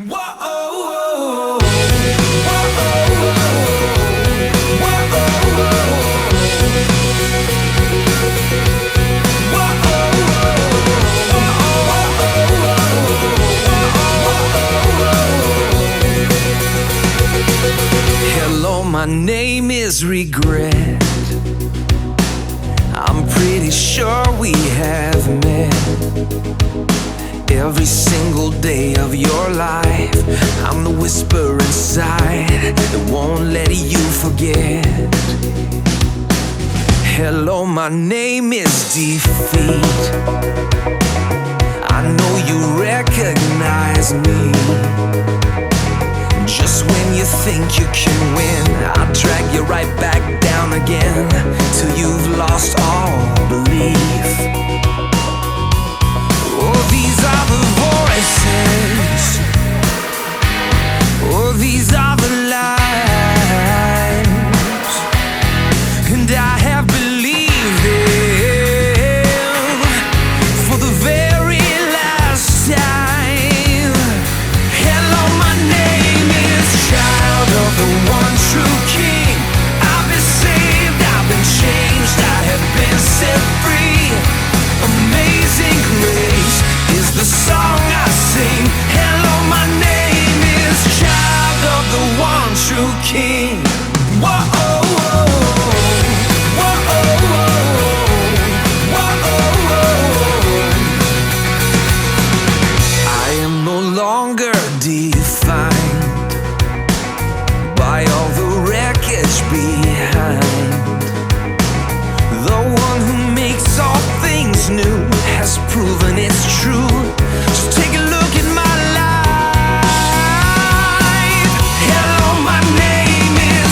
Hello, my name is Regret. I'm pretty sure we have met. Every single day of your life, I'm the whisper inside that won't let you forget. Hello, my name is Defeat. I know you recognize me. Just when you think you can win, I'll drag you right back down again till you've lost all belief. Oh, these are the voices. Oh, these are the lies. And I have believed them for the very last time. Hello, my name is Child of the One True King. I've been saved, I've been changed, I have been set free. Amazing grace is the song I sing. Hello, my name is Child of the One True King. Whoa, I am no longer defined by all the wreckage behind. The one who makes all things new has proven it's true. Just take a look at my life. Hello, my name is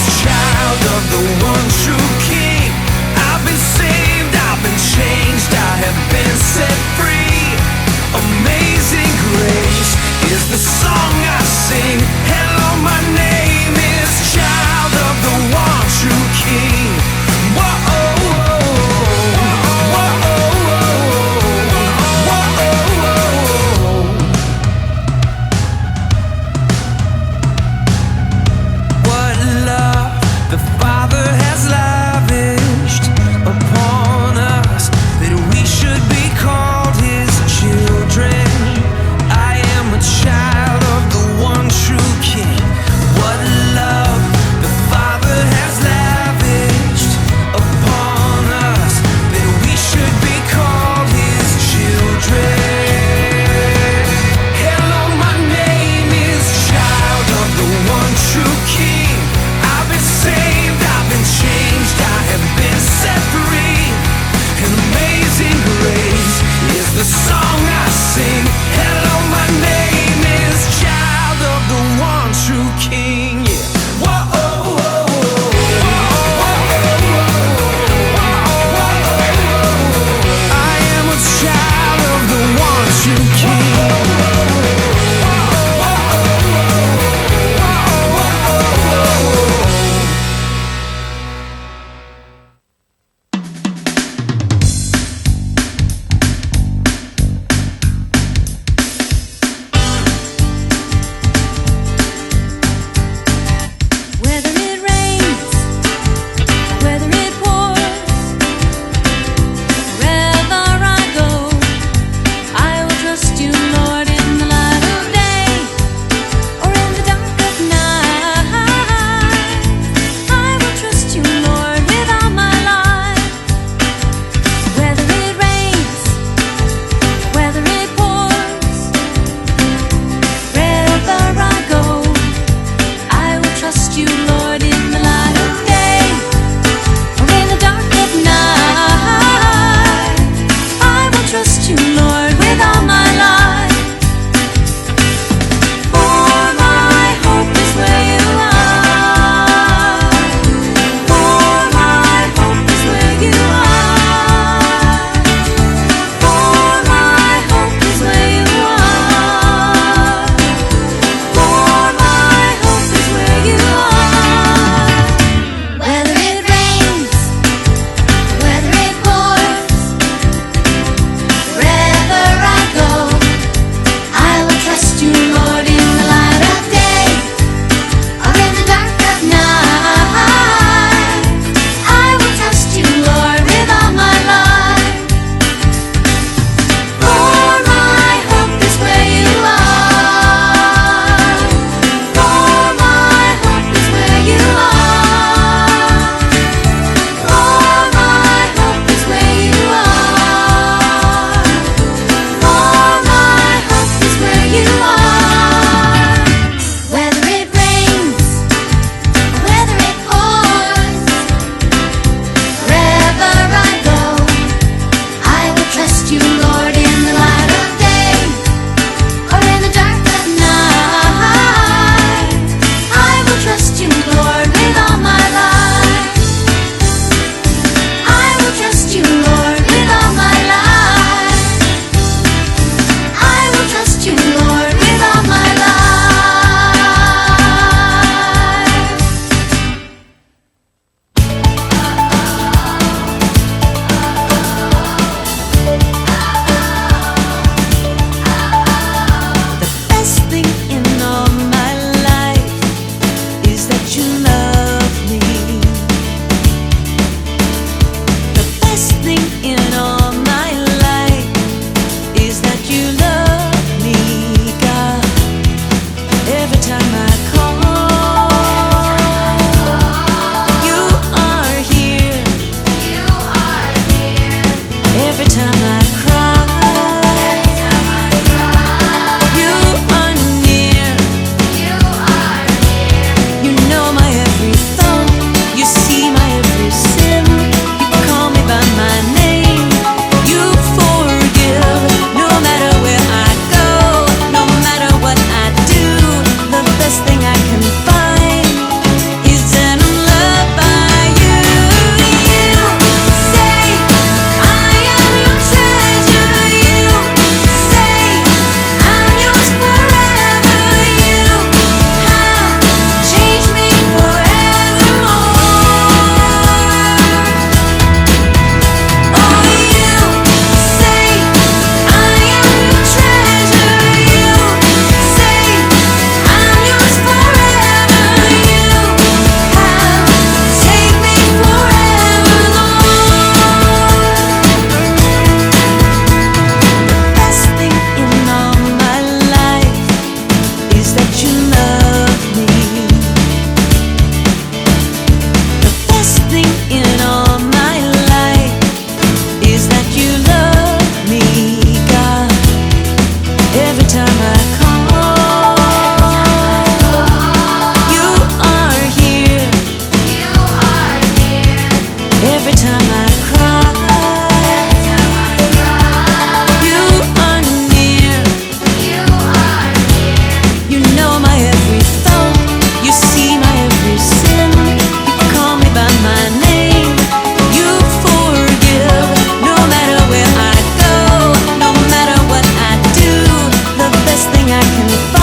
I can find.